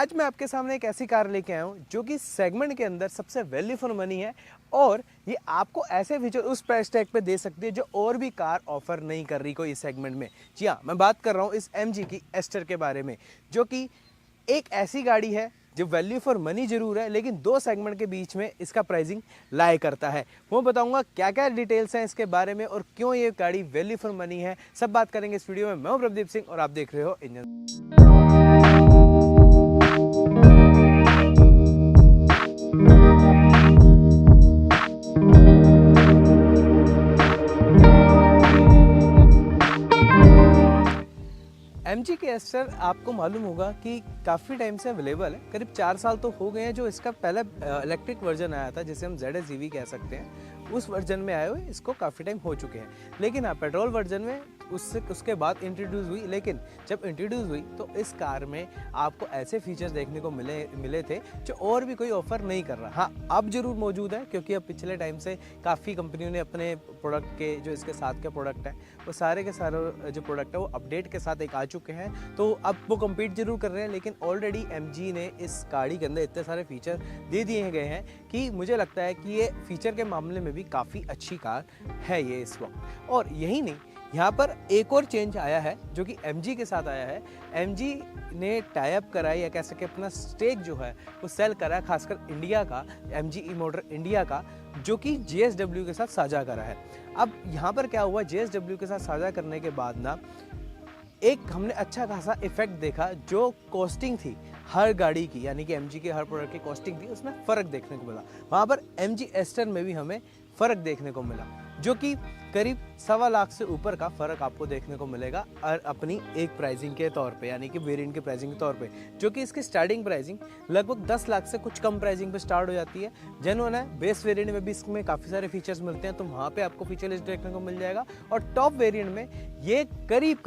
आज मैं आपके सामने एक ऐसी कार लेके आया हूँ जो कि सेगमेंट के अंदर सबसे वैल्यू फॉर मनी है और ये आपको ऐसे फीचर उस प्राइस टैग पे दे सकती है जो और भी कार ऑफर नहीं कर रही कोई इस सेगमेंट में। जी हाँ, मैं बात कर रहा हूँ इस MG की एस्टर के बारे में, जो कि एक ऐसी गाड़ी है जो वैल्यू फॉर मनी जरूर है लेकिन दो सेगमेंट के बीच में इसका प्राइसिंग लाई करता है। वो बताऊंगा क्या क्या डिटेल्स हैं इसके बारे में और क्यों ये गाड़ी वैल्यू फॉर मनी है, सब बात करेंगे इस वीडियो में। मैं हूं प्रदीप सिंह और आप देख रहे हो इंजन। MG के एस्टर आपको मालूम होगा कि काफ़ी टाइम से अवेलेबल है, करीब 4 साल तो हो गए हैं। जो इसका पहला इलेक्ट्रिक वर्जन आया था जिसे हम ZS EV कह सकते हैं, उस वर्जन में आए हुए इसको काफ़ी टाइम हो चुके हैं। लेकिन हाँ, पेट्रोल वर्जन में उसके बाद इंट्रोड्यूस हुई, लेकिन जब इंट्रोड्यूस हुई तो इस कार में आपको ऐसे फीचर्स देखने को मिले थे जो और भी कोई ऑफर नहीं कर रहा। हाँ, अब जरूर मौजूद है क्योंकि अब पिछले टाइम से काफ़ी कंपनियों ने अपने प्रोडक्ट के जो इसके साथ के प्रोडक्ट हैं वो सारे के सारे जो प्रोडक्ट है वो अपडेट के साथ एक आ चुके हैं, तो अब वो कम्पीट जरूर कर रहे हैं। लेकिन ऑलरेडी MG ने इस गाड़ी के अंदर इतने सारे फीचर दे दिए गए हैं कि मुझे लगता है कि ये फीचर के मामले में भी काफ़ी अच्छी कार है ये इस वक्त। और यही नहीं, यहाँ पर एक और चेंज आया है जो कि MG के साथ आया है। MG ने टाई अप करा या कह सके अपना स्टेक जो है वो सेल करा है, खासकर इंडिया का MG ई मोटर इंडिया का, जो कि JSW के साथ साझा करा है। अब यहाँ पर क्या हुआ, JSW के साथ साझा करने के बाद ना एक हमने अच्छा खासा इफेक्ट देखा। जो कॉस्टिंग थी हर गाड़ी की, यानी कि MG के हर प्रोडक्ट की कॉस्टिंग थी, उसमें फ़र्क देखने को मिला। वहाँ पर MG एस्टर में भी हमें फ़र्क देखने को मिला, जो कि करीब 1.25 लाख से ऊपर का फ़र्क आपको देखने को मिलेगा और अपनी एक प्राइसिंग के तौर पे, यानी कि वेरिएंट के प्राइसिंग के तौर पे, जो कि इसकी स्टार्टिंग प्राइसिंग लगभग 10 लाख से कुछ कम प्राइसिंग पे स्टार्ट हो जाती है। जेन्युइन है, बेस वेरिएंट में भी इसमें काफ़ी सारे फीचर्स मिलते हैं, तो वहाँ पे आपको फीचर लिस्ट देखने को मिल जाएगा। और टॉप वेरिएंट में ये करीब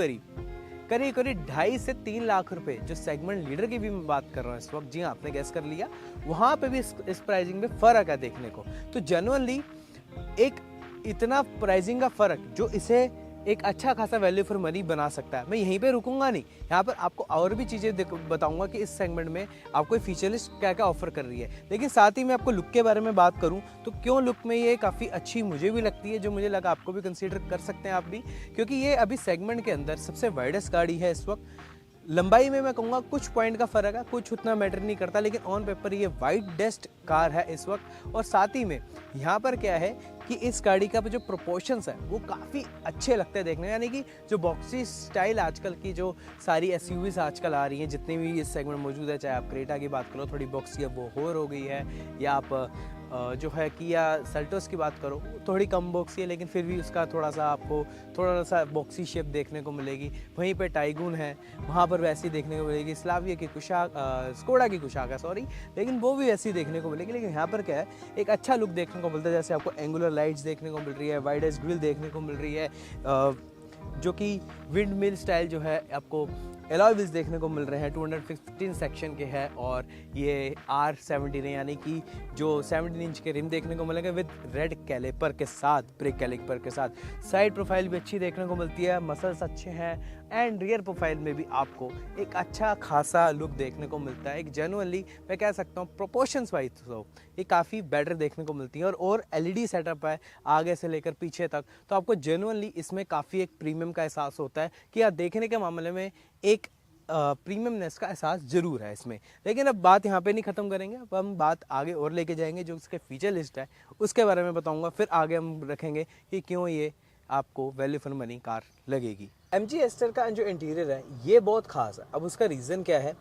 2.5 से 3 लाख रुपए, जो सेगमेंट लीडर की भी मैं बात कर रहा हूँ इस वक्त, जी हाँ, आपने गैस कर लिया, वहाँ पे भी इस प्राइसिंग में फ़र्क है देखने को। तो जेन्युइनली एक इतना प्राइसिंग का फ़र्क जो इसे एक अच्छा खासा वैल्यू फॉर मनी बना सकता है। मैं यहीं पे रुकूंगा नहीं, यहाँ पर आपको और भी चीज़ें बताऊंगा कि इस सेगमेंट में आपको फीचर लिस्ट क्या क्या ऑफर कर रही है। लेकिन साथ ही मैं आपको लुक के बारे में बात करूं तो क्यों लुक में ये काफ़ी अच्छी मुझे भी लगती है, जो मुझे लगा आपको भी कंसीडर कर सकते हैं आप भी, क्योंकि ये अभी सेगमेंट के अंदर सबसे वाइडेस्ट गाड़ी है इस वक्त। लंबाई में मैं कहूँगा कुछ पॉइंट का फ़र्क है, कुछ उतना मैटर नहीं करता, लेकिन ऑन पेपर ये वाइडेस्ट कार है इस वक्त। और साथ ही में यहाँ पर क्या है कि इस गाड़ी का जो प्रोपोर्शंस है वो काफ़ी अच्छे लगते हैं देखने, यानी कि जो बॉक्सी स्टाइल आजकल की जो सारी SUVs आजकल आ रही हैं, जितनी भी इस सेगमेंट मौजूद है, चाहे आप क्रेटा की बात करो, थोड़ी बॉक्सी अब वो हो गई है, या आप जो है किया सेल्टोस की बात करो, थोड़ी कम बॉक्सी है लेकिन फिर भी उसका आपको थोड़ा सा बॉक्सी शेप देखने को मिलेगी। वहीं पे टाइगून है, वहाँ पर वैसी देखने को मिलेगी। स्लाविया की कुशाक, स्कोडा की कुशाक है सॉरी, लेकिन वो भी वैसी देखने को मिलेगी। लेकिन यहाँ पर क्या है, एक अच्छा लुक देखने को मिलता है, जैसे आपको एंगुलर लाइट्स देखने को मिल रही है, वाइडेस्ट ग्रिल देखने को मिल रही है, जो कि विंड मिल स्टाइल जो है आपको एलॉय व्हील्स देखने को मिल रहे हैं, 215 सेक्शन के हैं, और ये R17 है, यानी कि जो 17 इंच के रिम देखने को मिलेंगे विद रेड कैलिपर के साथ, ब्रेक कैलिपर के साथ। साइड प्रोफाइल भी अच्छी देखने को मिलती है, मसल्स अच्छे हैं, एंड रियर प्रोफाइल में भी आपको एक अच्छा खासा लुक देखने को मिलता है। एक जेन्युइनली मैं कह सकता हूँ प्रोपोर्शंस वाइज तो ये काफ़ी बेटर देखने को मिलती है। और LED सेटअप है आगे से लेकर पीछे तक, तो आपको जेन्युइनली इसमें काफ़ी एक प्रीमियम का एहसास होता है कि आप देखने के मामले में एक प्रीमियमनेस का एहसास जरूर है इसमें। लेकिन अब बात यहाँ पे नहीं ख़त्म करेंगे, अब हम बात आगे और लेके जाएंगे, जो इसके फीचर लिस्ट है उसके बारे में बताऊँगा, फिर आगे हम रखेंगे कि क्यों ये आपको वैल्यू फॉर मनी कार लगेगी। MG एस्टर का जो इंटीरियर है ये बहुत खास है। अब उसका रीज़न क्या है,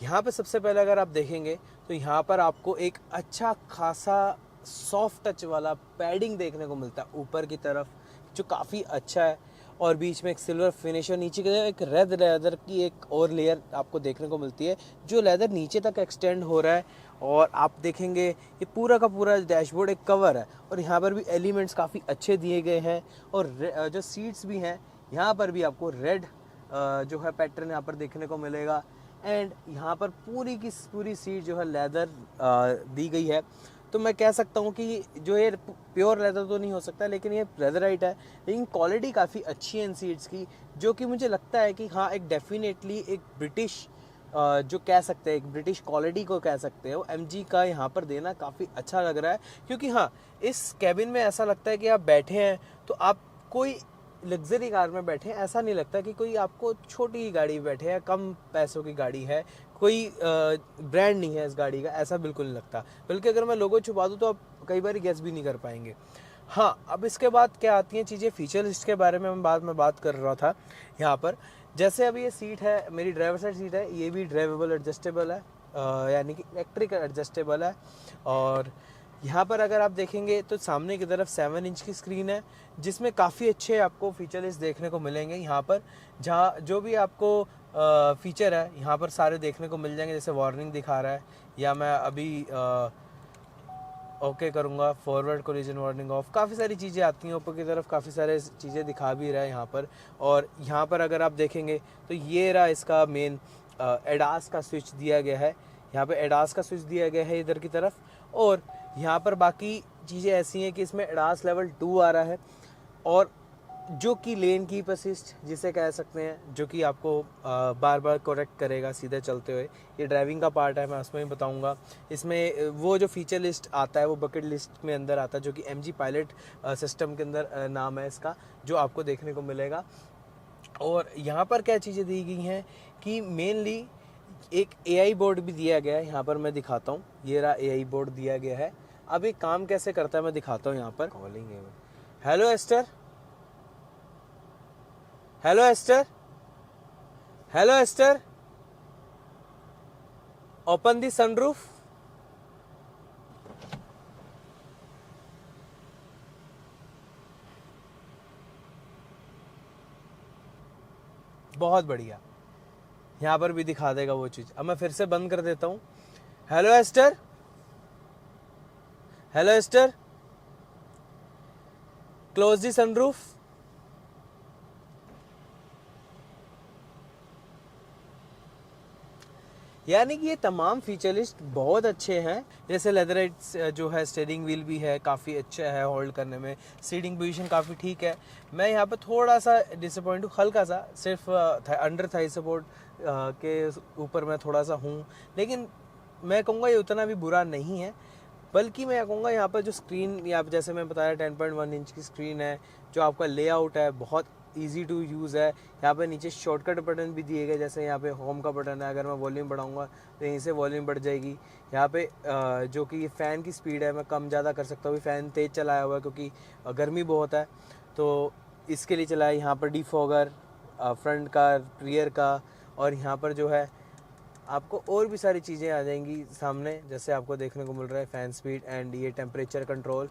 यहाँ पे सबसे पहले अगर आप देखेंगे तो यहाँ पर आपको एक अच्छा खासा सॉफ्ट टच वाला पैडिंग देखने को मिलता है ऊपर की तरफ, जो काफ़ी अच्छा है, और बीच में एक सिल्वर फिनिश और नीचे की एक रेड लेदर की एक और लेयर आपको देखने को मिलती है, जो लेदर नीचे तक एक्सटेंड हो रहा है। और आप देखेंगे ये पूरा का पूरा डैशबोर्ड एक कवर है, और यहाँ पर भी एलिमेंट्स काफ़ी अच्छे दिए गए हैं, और जो सीट्स भी हैं यहाँ पर भी आपको रेड जो है पैटर्न यहाँ पर देखने को मिलेगा। एंड यहाँ पर पूरी की पूरी सीट जो है लेदर दी गई है, तो मैं कह सकता हूँ कि जो ये प्योर लेदर तो नहीं हो सकता, लेकिन ये लेदराइट है, लेकिन क्वालिटी काफ़ी अच्छी है इन सीट्स की, जो कि मुझे लगता है कि हाँ, एक डेफिनेटली एक ब्रिटिश जो कह सकते हैं एक ब्रिटिश क्वालिटी को कह सकते हो, MG का यहाँ पर देना काफ़ी अच्छा लग रहा है। क्योंकि हाँ, इस कैबिन में ऐसा लगता है कि आप बैठे हैं तो आप कोई लग्जरी कार में बैठे हैं, ऐसा नहीं लगता कि कोई आपको छोटी गाड़ी में बैठे हैं, कम पैसों की गाड़ी है, कोई ब्रांड नहीं है इस गाड़ी का, ऐसा बिल्कुल नहीं लगता। बल्कि अगर मैं लोगो छुपा दूँ तो आप कई बार गेस भी नहीं कर पाएंगे। हाँ, अब इसके बाद क्या आती हैं चीज़ें, फीचर लिस्ट के बारे में मैं बात कर रहा था यहाँ पर। जैसे अभी ये सीट है, मेरी ड्राइवर साइड सीट है, ये भी ड्राइवेबल एडजस्टेबल है, यानी कि इलेक्ट्रिक एडजस्टेबल है। और यहाँ पर अगर आप देखेंगे तो सामने की तरफ 7 इंच की स्क्रीन है, जिसमें काफ़ी अच्छे आपको फीचर लिस्ट देखने को मिलेंगे यहाँ पर। जहाँ जो भी आपको फीचर है यहाँ पर सारे देखने को मिल जाएंगे। जैसे वार्निंग दिखा रहा है, या मैं अभी ओके करूँगा, फॉरवर्ड कोलिजन वार्निंग ऑफ, काफ़ी सारी चीज़ें आती हैं ऊपर की तरफ, काफ़ी सारे चीज़ें दिखा भी रहा है यहाँ पर। और यहाँ पर अगर आप देखेंगे तो ये रहा इसका मेन एडास का स्विच दिया गया है, यहाँ पे एडास का स्विच दिया गया है इधर की तरफ। और यहाँ पर बाकी चीज़ें ऐसी हैं कि इसमें एडास लेवल 2 आ रहा है, और जो कि लेन कीप असिस्ट जिसे कह सकते हैं, जो कि आपको बार बार करेक्ट करेगा सीधे चलते हुए। ये ड्राइविंग का पार्ट है, मैं उसमें भी बताऊंगा। इसमें वो जो फीचर लिस्ट आता है वो बकेट लिस्ट में अंदर आता है, जो कि MG पायलट सिस्टम के अंदर नाम है इसका, जो आपको देखने को मिलेगा। और यहाँ पर क्या चीज़ें दी गई हैं कि मेनली एक AI बोर्ड भी दिया गया है, यहाँ पर मैं दिखाता हूँ। ये रहा AI बोर्ड दिया गया है। अब ये काम कैसे करता है मैं दिखाता हूँ। यहाँ पर कॉलिंग है, hello Astor, hello Astor, hello Astor, open the sunroof. बहुत बढ़िया, यहाँ पर भी दिखा देगा वो चीज़। अब मैं फिर से बंद कर देता हूँ। Hello Astor, hello Astor, close the sunroof. यानी कि ये तमाम फीचर लिस्ट बहुत अच्छे हैं। जैसे लेदराइट जो है, स्टीयरिंग व्हील भी है, काफ़ी अच्छा है होल्ड करने में, सीटिंग पोजीशन काफ़ी ठीक है। मैं यहाँ पर थोड़ा सा डिसअपॉइंट हूँ, हल्का सा, सिर्फ अंडर थाई सपोर्ट के ऊपर मैं थोड़ा सा हूँ, लेकिन मैं कहूँगा ये उतना भी बुरा नहीं है। बल्कि मैं कहूँगा यहाँ पर जो स्क्रीन, या जैसे मैं बताया 10.1 इंच की स्क्रीन है, जो आपका लेआउट है बहुत इजी टू यूज़ है। यहाँ पे नीचे शॉर्टकट बटन भी दिए गए, जैसे यहाँ पे होम का बटन है, अगर मैं वॉल्यूम बढ़ाऊंगा तो यहीं से वॉल्यूम बढ़ जाएगी। यहाँ पे जो कि फ़ैन की स्पीड है मैं कम ज़्यादा कर सकता हूँ। फ़ैन तेज़ चलाया हुआ है क्योंकि गर्मी बहुत है, तो इसके लिए चलाया। यहाँ पर डिफॉगर फ्रंट का, रियर का, और यहाँ पर जो है आपको और भी सारी चीज़ें आ जाएंगी सामने, जैसे आपको देखने को मिल रहा है फ़ैन स्पीड एंड ये टेम्परेचर कंट्रोल।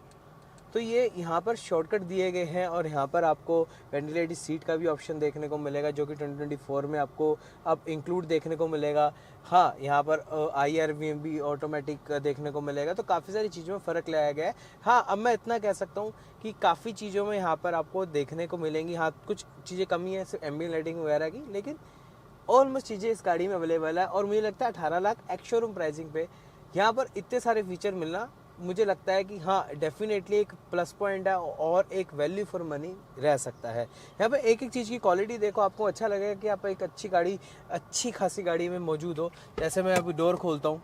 तो ये यहाँ पर शॉर्टकट दिए गए हैं। और यहाँ पर आपको वेंटिलेटेड सीट का भी ऑप्शन देखने को मिलेगा, जो कि 2024 में आपको अब इंक्लूड देखने को मिलेगा। हाँ, यहाँ पर IRVM भी ऑटोमेटिक देखने को मिलेगा। तो काफ़ी सारी चीज़ों में फ़र्क लाया गया है। हाँ, अब मैं इतना कह सकता हूँ कि काफ़ी चीज़ों में यहाँ पर आपको देखने को मिलेंगी। हाँ, कुछ चीज़ें कमी है सिर्फ एम्बिएंट लाइटिंग वगैरह की, लेकिन ऑलमोस्ट चीज़ें इस गाड़ी में अवेलेबल है। और मुझे लगता है 18 लाख एक्स शोरूम प्राइसिंग पे यहाँ पर इतने सारे फीचर मिलना, मुझे लगता है कि हाँ डेफिनेटली एक प्लस पॉइंट है और एक वैल्यू फॉर मनी रह सकता है। यहाँ पे एक एक चीज़ की क्वालिटी देखो, आपको अच्छा लगेगा कि आप एक अच्छी गाड़ी, अच्छी खासी गाड़ी में मौजूद हो। जैसे मैं अभी डोर खोलता हूँ,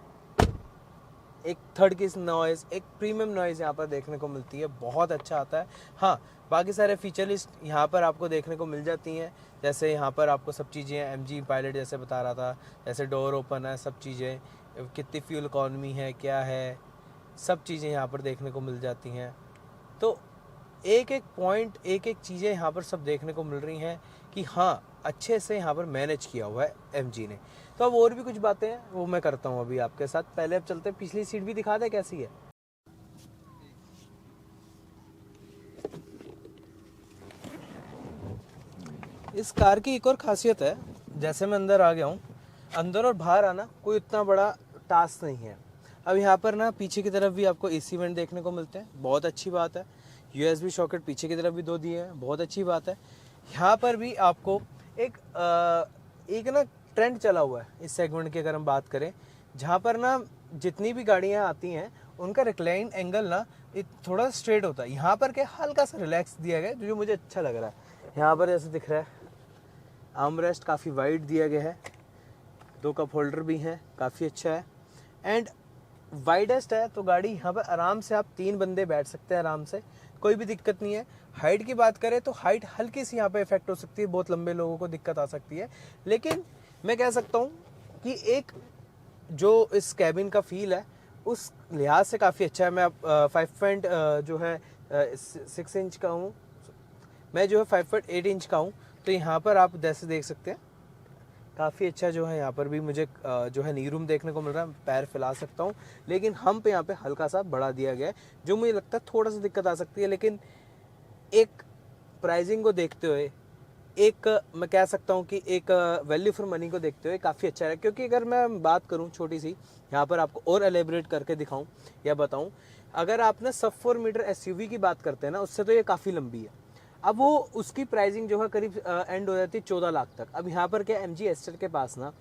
एक थर्ड की नॉइज़, एक प्रीमियम नॉइज़ यहाँ पर देखने को मिलती है, बहुत अच्छा आता है। हाँ, बाकी सारे फीचर लिस्ट यहाँ पर आपको देखने को मिल जाती हैं। जैसे यहाँ पर आपको सब चीज़ें MG पायलट जैसे बता रहा था, जैसे डोर ओपन है, सब चीज़ें, कितनी फ्यूल इकॉनमी है, क्या है, सब चीज़ें यहाँ पर देखने को मिल जाती हैं। तो एक एक पॉइंट, एक एक चीज़ें यहाँ पर सब देखने को मिल रही हैं कि हाँ अच्छे से यहाँ पर मैनेज किया हुआ है MG ने। तो अब और भी कुछ बातें हैं वो मैं करता हूँ अभी आपके साथ। पहले अब चलते हैं, पिछली सीट भी दिखा दे कैसी है। इस कार की एक और खासियत है, जैसे मैं अंदर आ गया हूँ, अंदर और बाहर आना कोई इतना बड़ा टास्क नहीं है। अब यहाँ पर ना पीछे की तरफ भी आपको AC वेंट देखने को मिलते हैं, बहुत अच्छी बात है। USB सॉकेट पीछे की तरफ भी 2 दिए हैं, बहुत अच्छी बात है। यहाँ पर भी आपको एक ना ट्रेंड चला हुआ है इस सेगमेंट की, अगर हम बात करें, जहाँ पर ना जितनी भी गाड़ियाँ आती हैं उनका रिक्लाइन एंगल ना थोड़ा स्ट्रेट होता है। यहाँ पर क्या हल्का सा रिलैक्स दिया गया है, जो मुझे अच्छा लग रहा है। यहाँ पर जैसे दिख रहा है आर्मरेस्ट काफ़ी वाइड दिया गया है, 2 कप होल्डर भी हैं, काफ़ी अच्छा है। एंड वाइडेस्ट है, तो गाड़ी यहाँ पर आराम से आप 3 बंदे बैठ सकते हैं आराम से, कोई भी दिक्कत नहीं है। हाइट की बात करें तो हाइट हल्की सी यहाँ पे इफेक्ट हो सकती है, बहुत लंबे लोगों को दिक्कत आ सकती है, लेकिन मैं कह सकता हूँ कि एक जो इस कैबिन का फील है उस लिहाज से काफ़ी अच्छा है। मैं 6 इंच का हूँ, मैं जो है 5.8 इंच का हूँ, तो यहाँ पर आप जैसे देख सकते हैं काफ़ी अच्छा जो है यहाँ पर भी मुझे जो है नी रूम देखने को मिल रहा है, पैर फैला सकता हूँ, लेकिन हम्प यहाँ पे हल्का सा बढ़ा दिया गया है, जो मुझे लगता है थोड़ा सा दिक्कत आ सकती है, लेकिन एक प्राइसिंग को देखते हुए, एक मैं कह सकता हूँ कि एक वैल्यू फॉर मनी को देखते हुए काफ़ी अच्छा है। क्योंकि अगर मैं बात करूँ छोटी सी यहाँ पर आपको और एलेबरेट करके दिखाऊं या बताऊं, अगर आप ना सब 4 मीटर एसयूवी की बात करते हैं ना, उससे तो ये काफ़ी लंबी है। अब वो उसकी प्राइसिंग जो है करीब एंड हो जाती है 14 लाख तक। अब यहाँ पर क्या MG एस्टर के पास ना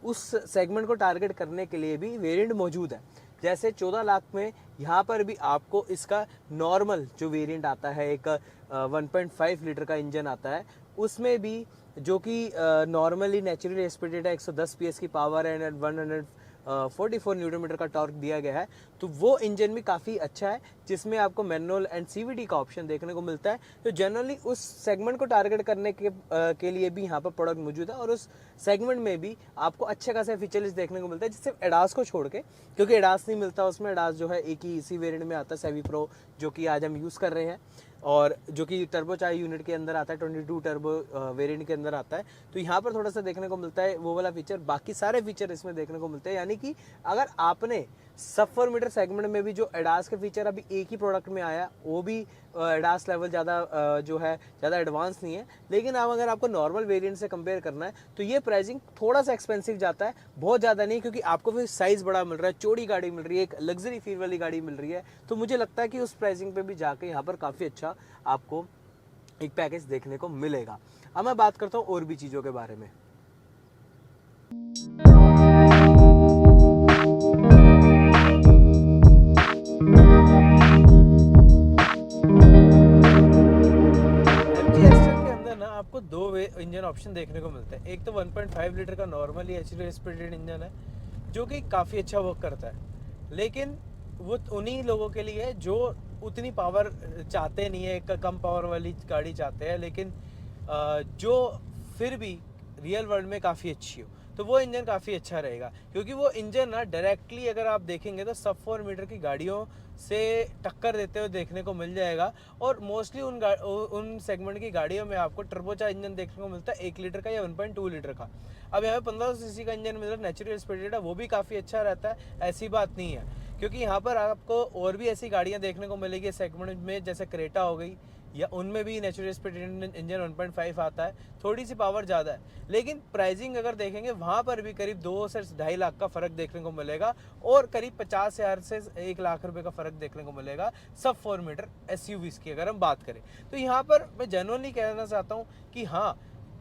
उस सेगमेंट को टारगेट करने के लिए भी वेरिएंट मौजूद है। जैसे 14 लाख में यहाँ पर भी आपको इसका नॉर्मल जो वेरिएंट आता है, एक 1.5 लीटर का इंजन आता है, उसमें भी जो कि नॉर्मली नेचुरली एस्पिरेटेड है, 110 PS की पावर है एंड 144 न्यूटन मीटर का टॉर्क दिया गया है, तो वो इंजन भी काफ़ी अच्छा है, जिसमें आपको मैनुअल एंड CVT का ऑप्शन देखने को मिलता है। तो जनरली उस सेगमेंट को टारगेट करने के लिए भी यहाँ पर प्रोडक्ट मौजूद है, और उस सेगमेंट में भी आपको अच्छे खासे फीचर्स देखने को मिलता है, जिससे एडास को छोड़ के, क्योंकि एडास नहीं मिलता उसमें, एडास जो है एक ही इसी वेरिएंट में आता है, सेवी प्रो, जो कि आज हम यूज़ कर रहे हैं, और जो कि टर्बो चार्ज यूनिट के अंदर आता है, 22 टर्बो वेरिएंट के अंदर आता है। तो यहाँ पर थोड़ा सा देखने को मिलता है वो वाला फीचर, बाकी सारे फीचर इसमें देखने को मिलते हैं। यानी कि अगर आपने सब 4 मीटर सेगमेंट में भी जो एडास के फीचर अभी एक ही प्रोडक्ट में आया, वो भी एडास लेवल ज़्यादा जो है ज़्यादा एडवांस नहीं है, लेकिन अब अगर आपको नॉर्मल वेरिएंट से कंपेयर करना है तो ये प्राइसिंग थोड़ा सा एक्सपेंसिव जाता है, बहुत ज़्यादा नहीं, क्योंकि आपको फिर साइज़ बड़ा मिल रहा है, चौड़ी गाड़ी मिल रही है, एक लग्जरी फील वाली गाड़ी मिल रही है। तो मुझे लगता है कि उस प्राइसिंग पे भी जाके यहाँ पर काफ़ी अच्छा आपको एक पैकेज देखने को मिलेगा। अब मैं बात करता हूँ और भी चीज़ों के बारे में। आपको 2 इंजन ऑप्शन देखने को मिलते हैं। एक तो 1.5 लीटर का नॉर्मली एचडी एस्पिरेटेड इंजन है, जो कि काफ़ी अच्छा वर्क करता है, लेकिन वो उन्हीं लोगों के लिए है जो उतनी पावर चाहते नहीं है, एक कम पावर वाली गाड़ी चाहते हैं, लेकिन जो फिर भी रियल वर्ल्ड में काफ़ी अच्छी हो, तो वो इंजन काफ़ी अच्छा रहेगा। क्योंकि वो इंजन ना डायरेक्टली अगर आप देखेंगे तो सब 4 मीटर की गाड़ियों से टक्कर देते हुए देखने को मिल जाएगा, और मोस्टली उन सेगमेंट की गाड़ियों में आपको टर्बोचार्ज इंजन देखने को मिलता है 1 लीटर का या 1.2 लीटर का। अब यहाँ पे 1500 सीसी का इंजन मिल रहा है, नेचुरल एस्पिरेटेड है, वो भी काफ़ी अच्छा रहता है, ऐसी बात नहीं है। क्योंकि यहाँ पर आपको और भी ऐसी गाड़ियाँ देखने को मिलेगी सेगमेंट में, जैसे क्रेटा हो गई, या उनमें भी नेचुरल एस्पिरेटेड इंजन 1.5 आता है, थोड़ी सी पावर ज़्यादा है, लेकिन प्राइसिंग अगर देखेंगे वहाँ पर भी करीब 2 से 2.5 लाख का फ़र्क देखने को मिलेगा, और करीब 50,000 से 1 लाख रुपए का फ़र्क देखने को मिलेगा सब 4 मीटर SUVs की अगर हम बात करें। तो यहाँ पर मैं जेन्युइनली कहना चाहता हूँ कि हाँ,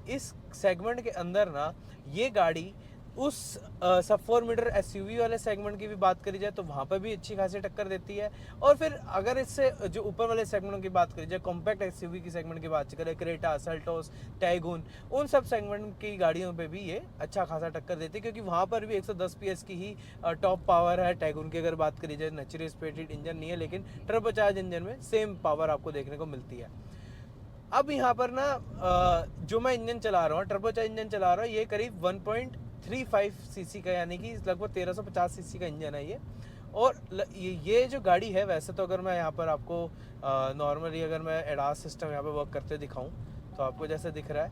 इस सेगमेंट के अंदर ना ये गाड़ी उस सब 4 मीटर एसयूवी वाले सेगमेंट की भी बात करी जाए तो वहाँ पर भी अच्छी खासी टक्कर देती है। और फिर अगर इससे जो ऊपर वाले सेगमेंटों की बात करी जाए, कॉम्पैक्ट एसयूवी की सेगमेंट की बात करें, क्रेटा, सेल्टोस, टाइगून, उन सब सेगमेंट की गाड़ियों पे भी ये अच्छा खासा टक्कर देती है, क्योंकि वहाँ पर भी 110 PS की ही टॉप पावर है। टाइगून की अगर बात करी जाए, नेचुरल एस्पिरेटेड इंजन नहीं है, लेकिन टर्बोचार्ज इंजन में सेम पावर आपको देखने को मिलती है। अब यहाँ पर ना जो मैं इंजन चला रहा हूँ, टर्बोचार्ज इंजन चला रहा हूँ, ये करीब 1.35 सीसी का, यानी कि लगभग 1350 सीसी का इंजन है ये। और ये जो गाड़ी है, वैसे तो अगर मैं यहाँ पर आपको नॉर्मली अगर मैं एडास सिस्टम यहाँ पे वर्क करते दिखाऊं तो आपको जैसे दिख रहा है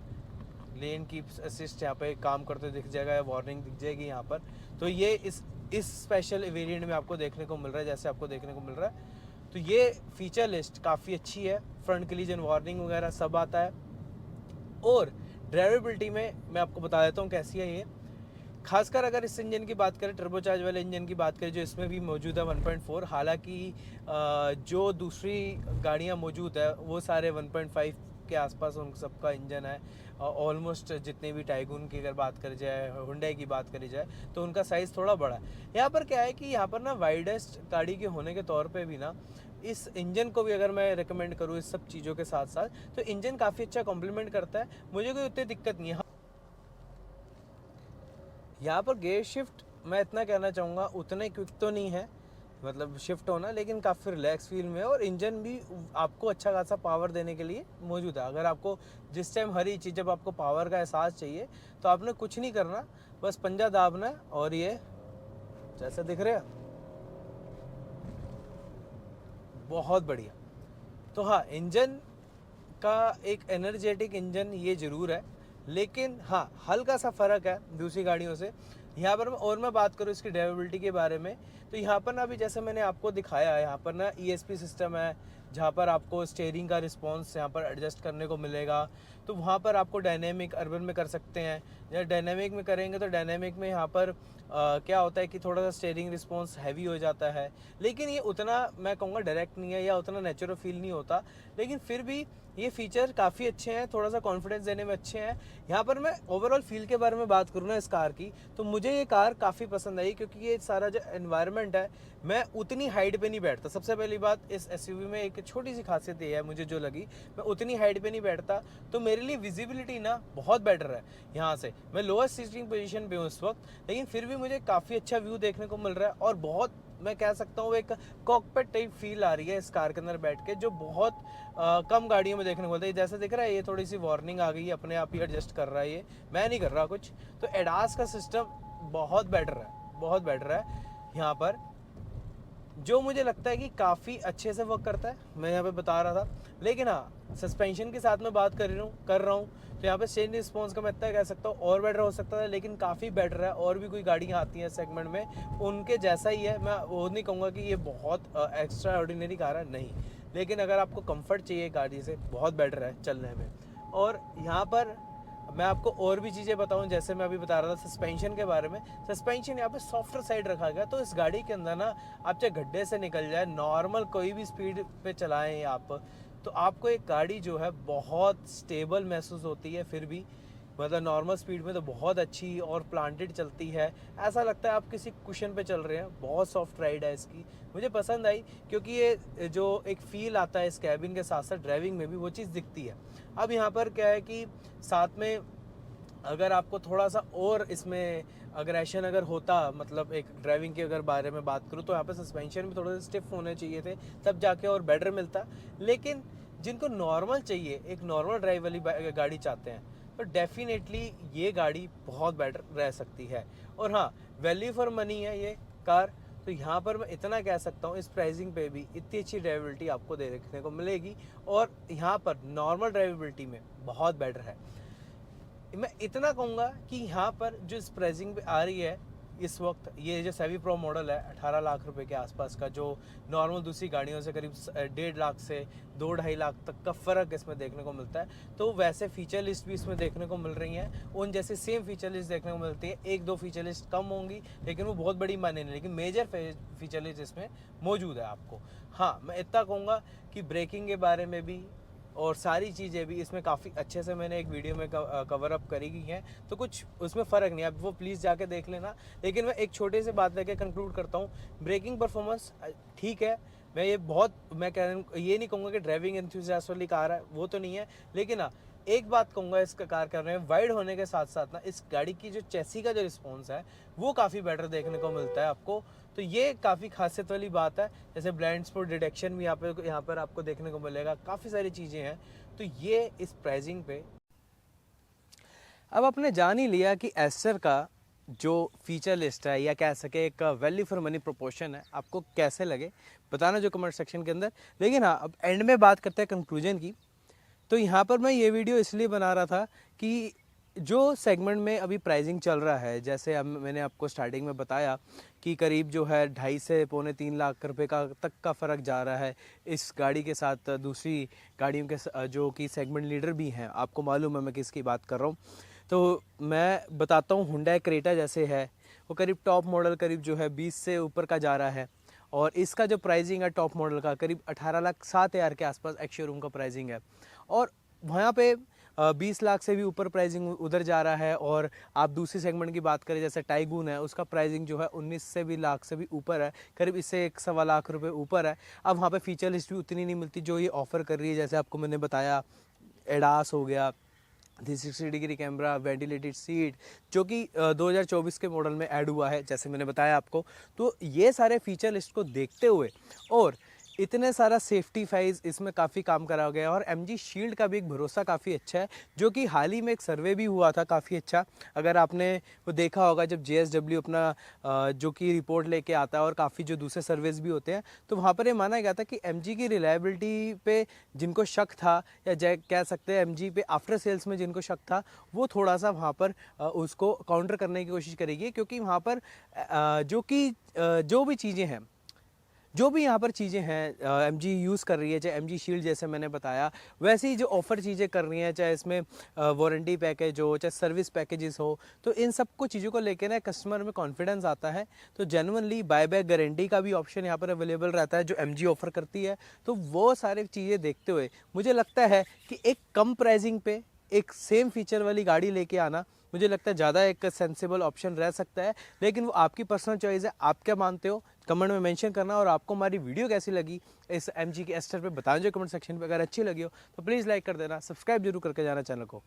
लेन की असिस्ट यहाँ पे काम करते दिख जाएगा, या वार्निंग दिख जाएगी यहाँ पर। तो ये इस स्पेशल वेरिएंट में आपको देखने को मिल रहा है, जैसे आपको देखने को मिल रहा है। तो ये फीचर लिस्ट काफ़ी अच्छी है, फ्रंट कोलिजन वार्निंग वगैरह सब आता है। और ड्राइवेबिलिटी में मैं आपको बता देता हूँ कैसी है ये, खासकर अगर इस इंजन की बात करें, टर्बोचार्ज वाले इंजन की बात करें जो इसमें भी मौजूद है 1.4, हालांकि जो दूसरी गाड़ियाँ मौजूद है वो सारे 1.5 के आसपास उन सबका इंजन है। ऑलमोस्ट जितने भी टाइगून की अगर बात करी जाए, हुंडई की बात करी जाए, तो उनका साइज़ थोड़ा बड़ा है। यहाँ पर क्या है कि यहाँ पर ना वाइडेस्ट गाड़ी के होने के तौर पे भी ना, इस इंजन को भी अगर मैं रिकमेंड करूँ इस सब चीज़ों के साथ साथ, तो इंजन काफ़ी अच्छा कॉम्प्लीमेंट करता है, मुझे कोई उतनी दिक्कत नहीं है। यहाँ पर गियर शिफ्ट मैं इतना कहना चाहूँगा उतने क्विक तो नहीं है, मतलब शिफ्ट होना, लेकिन काफ़ी रिलैक्स फील में है। और इंजन भी आपको अच्छा खासा पावर देने के लिए मौजूद है। अगर आपको जिस टाइम हर एक चीज़ जब आपको पावर का एहसास चाहिए तो आपने कुछ नहीं करना, बस पंजा दाबना है और ये जैसा दिख रहा है बहुत बढ़िया। तो हाँ, इंजन का एक एनर्जेटिक इंजन ये ज़रूर है, लेकिन हाँ हल्का सा फ़र्क है दूसरी गाड़ियों से। यहाँ पर और मैं बात करूँ इसकी ड्राइवेबिलिटी के बारे में, तो यहाँ पर ना अभी जैसे मैंने आपको दिखाया है, यहाँ पर ना ESP सिस्टम है जहाँ पर आपको स्टीयरिंग का रिस्पॉन्स यहाँ पर एडजस्ट करने को मिलेगा। तो वहाँ पर आपको डायनेमिक अर्बन में कर सकते हैं, जब डायनेमिक में करेंगे तो डायनेमिक में यहाँ पर क्या होता है कि थोड़ा सा स्टीयरिंग रिस्पॉन्स हैवी हो जाता है, लेकिन ये उतना मैं कहूँगा डायरेक्ट नहीं है या उतना नेचुरल फील नहीं होता। लेकिन फिर भी ये फीचर काफ़ी अच्छे हैं, थोड़ा सा कॉन्फिडेंस देने में अच्छे हैं। यहाँ पर मैं ओवरऑल फील के बारे में बात करूँ ना इस कार की, तो मुझे ये कार काफ़ी पसंद आई, क्योंकि ये सारा जो एनवायरनमेंट है, मैं उतनी हाइट पे नहीं बैठता। सबसे पहली बात, इस SUV में एक छोटी सी खासियत ये है मुझे जो लगी, मैं उतनी हाइट पे नहीं बैठता, तो मेरे लिए विजिबिलिटी ना बहुत बेटर है। यहाँ से मैं लोअर सीटिंग पोजीशन पे हूँ इस वक्त, लेकिन फिर भी मुझे काफ़ी अच्छा व्यू देखने को मिल रहा है। और बहुत मैं कह सकता हूँ एक कॉकपिट टाइप फील आ रही है इस कार के अंदर बैठ के, जो बहुत कम गाड़ियों में देखने को मिलता है। जैसे दिख रहा है ये थोड़ी सी वार्निंग आ गई है, अपने आप ही एडजस्ट कर रहा है, ये मैं नहीं कर रहा कुछ। तो एडास का सिस्टम बहुत बेटर है, बहुत बेटर है यहाँ पर, जो मुझे लगता है कि काफ़ी अच्छे से वर्क करता है, मैं यहाँ पे बता रहा था। लेकिन हाँ, सस्पेंशन के साथ में बात कर रहा हूँ तो यहाँ पे चेंज रिस्पॉन्स का मैं इतना कह सकता हूँ और बेटर हो सकता है, लेकिन काफ़ी बेटर है। और भी कोई गाड़ियाँ आती हैं सेगमेंट में उनके जैसा ही है, मैं वो नहीं कहूँगा कि ये बहुत एक्स्ट्रा ऑर्डिनरी कार है, नहीं। लेकिन अगर आपको कंफर्ट चाहिए गाड़ी से, बहुत बेटर है चलने में। और यहाँ पर मैं आपको और भी चीज़ें बताऊं, जैसे मैं अभी बता रहा था सस्पेंशन के बारे में। सस्पेंशन यहाँ पे सॉफ्टर साइड रखा गया, तो इस गाड़ी के अंदर ना आप चाहे गड्ढे से निकल जाए, नॉर्मल कोई भी स्पीड पे चलाएं आप, तो आपको एक गाड़ी जो है बहुत स्टेबल महसूस होती है। फिर भी मतलब नॉर्मल स्पीड में तो बहुत अच्छी और प्लांटेड चलती है, ऐसा लगता है आप किसी कुशन पे चल रहे हैं। बहुत सॉफ्ट राइड है इसकी, मुझे पसंद आई, क्योंकि ये जो एक फ़ील आता है इस कैबिन के साथ साथ ड्राइविंग में भी वो चीज़ दिखती है। अब यहाँ पर क्या है कि साथ में अगर आपको थोड़ा सा और इसमें अग्रेशन अगर होता, मतलब एक ड्राइविंग के अगर बारे में बात करूँ, तो यहाँ पे सस्पेंशन भी थोड़े से स्टिफ होने चाहिए थे, तब जाके और बेटर मिलता। लेकिन जिनको नॉर्मल चाहिए, एक नॉर्मल ड्राइव वाली गाड़ी चाहते हैं, तो डेफिनेटली ये गाड़ी बहुत बेटर रह सकती है। और हाँ, वैल्यू फॉर मनी है ये कार, तो यहाँ पर मैं इतना कह सकता हूँ इस प्राइसिंग पे भी इतनी अच्छी ड्राइवेबिलिटी आपको देखने को मिलेगी। और यहाँ पर नॉर्मल ड्राइवेबिलिटी में बहुत बेटर है। मैं इतना कहूँगा कि यहाँ पर जो इस प्राइसिंग पे आ रही है इस वक्त, ये जो सेवी प्रो मॉडल है 18 लाख रुपए के आसपास का, जो नॉर्मल दूसरी गाड़ियों से करीब 1.5 लाख से 2-2.5 लाख तक का फ़र्क इसमें देखने को मिलता है। तो वैसे फीचर लिस्ट भी इसमें देखने को मिल रही हैं, उन जैसे सेम फीचर लिस्ट देखने को मिलती है। 1-2 फीचर लिस्ट कम होंगी, लेकिन वो बहुत बड़ी माने नहीं, लेकिन मेजर फीचर लिस्ट इसमें मौजूद है आपको। हाँ, मैं इतना कहूँगा कि ब्रेकिंग के बारे में भी और सारी चीज़ें भी इसमें काफ़ी अच्छे से मैंने एक वीडियो में कवर अप करी गई हैं, तो कुछ उसमें फ़र्क नहीं है, अब वो प्लीज़ जाके देख लेना। लेकिन मैं एक छोटे से बात लेके कंक्लूड करता हूँ, ब्रेकिंग परफॉर्मेंस ठीक है। मैं ये नहीं कहूँगा कि ड्राइविंग एंथुसियास्ट वाली कार है, वो तो नहीं है। लेकिन हाँ, एक बात कहूँगा इसका कार करने में, वाइड होने के साथ साथ ना इस गाड़ी की जो चैसी का जो रिस्पॉन्स है वो काफ़ी बेटर देखने को मिलता है आपको, तो ये काफ़ी खासियत वाली बात है। जैसे ब्लाइंड स्पॉट डिटेक्शन भी यहाँ पर आपको देखने को मिलेगा, काफ़ी सारी चीज़ें हैं, तो ये इस प्राइसिंग पे। अब आपने जान ही लिया कि एस्टर का जो फीचर लिस्ट है, या कह सके एक वैल्यू फॉर मनी प्रोपोर्शन है, आपको कैसे लगे बताना जो कमेंट सेक्शन के अंदर। लेकिन हाँ, अब एंड में बात करते हैं कंक्लूजन की। तो यहाँ पर मैं ये वीडियो इसलिए बना रहा था कि जो सेगमेंट में अभी प्राइसिंग चल रहा है, जैसे अब मैंने आपको स्टार्टिंग में बताया कि करीब जो है 2.5 से 2.25 लाख रुपए का तक का फ़र्क जा रहा है इस गाड़ी के साथ दूसरी गाड़ियों के जो कि सेगमेंट लीडर भी हैं। आपको मालूम है मैं किसकी बात कर रहा हूँ, तो मैं बताता हूँ। हुंडई क्रेटा जैसे है, वो करीब टॉप मॉडल करीब जो है 20 से ऊपर का जा रहा है, और इसका जो प्राइसिंग है टॉप मॉडल का करीब 18,07,000 के आसपास एक्स शोरूम का प्राइसिंग है। और वहाँ पे 20 लाख से भी ऊपर प्राइसिंग उधर जा रहा है। और आप दूसरी सेगमेंट की बात करें जैसे टाइगून है, उसका प्राइसिंग जो है 19 से भी लाख से भी ऊपर है, करीब इससे 1.25 लाख रुपए ऊपर है। अब वहाँ पे फीचर लिस्ट भी उतनी नहीं मिलती जो ये ऑफ़र कर रही है, जैसे आपको मैंने बताया एडास हो गया, 360 डिग्री कैमरा, वेंटिलेटेड सीट, जो कि 2024 के मॉडल में ऐड हुआ है जैसे मैंने बताया आपको। तो ये सारे फीचर लिस्ट को देखते हुए और इतने सारा सेफ्टी फाइज इसमें काफ़ी काम करा गया है, और MG शील्ड का भी एक भरोसा काफ़ी अच्छा है, जो कि हाल ही में एक सर्वे भी हुआ था काफ़ी अच्छा। अगर आपने वो देखा होगा जब JSW अपना जो कि रिपोर्ट लेके आता है और काफ़ी जो दूसरे सर्वेज भी होते हैं, तो वहाँ पर ये माना गया था कि MG की रिलायबिलिटी पे जिनको शक था, या कह सकते हैं MG पे आफ्टर सेल्स में जिनको शक था, वो थोड़ा सा वहाँ पर उसको काउंटर करने की कोशिश करेगी, क्योंकि वहाँ पर जो भी चीज़ें हैं, जो भी यहाँ पर चीज़ें हैं MG यूज़ कर रही है, चाहे MG शील्ड जैसे मैंने बताया, वैसे ही जो ऑफ़र चीज़ें कर रही हैं, चाहे इसमें वारंटी पैकेज हो, चाहे सर्विस पैकेजेस हो, तो इन सब कुछ चीज़ों को लेकर ना कस्टमर में कॉन्फिडेंस आता है। तो जेन्युइनली बायबैक गारंटी का भी ऑप्शन यहाँ पर अवेलेबल रहता है जो MG ऑफ़र करती है। तो वो सारी चीज़ें देखते हुए मुझे लगता है कि एक कम प्राइसिंग पे एक सेम फीचर वाली गाड़ी लेके आना, मुझे लगता है ज़्यादा एक सेंसिबल ऑप्शन रह सकता है। लेकिन वो आपकी पर्सनल चॉइस है, आप क्या मानते हो कमेंट में मेंशन करना। और आपको हमारी वीडियो कैसी लगी इस MG के एस्टर पे बताना जो कमेंट सेक्शन पे। अगर अच्छी लगी हो तो प्लीज़ लाइक कर देना, सब्सक्राइब जरूर करके जाना चैनल को।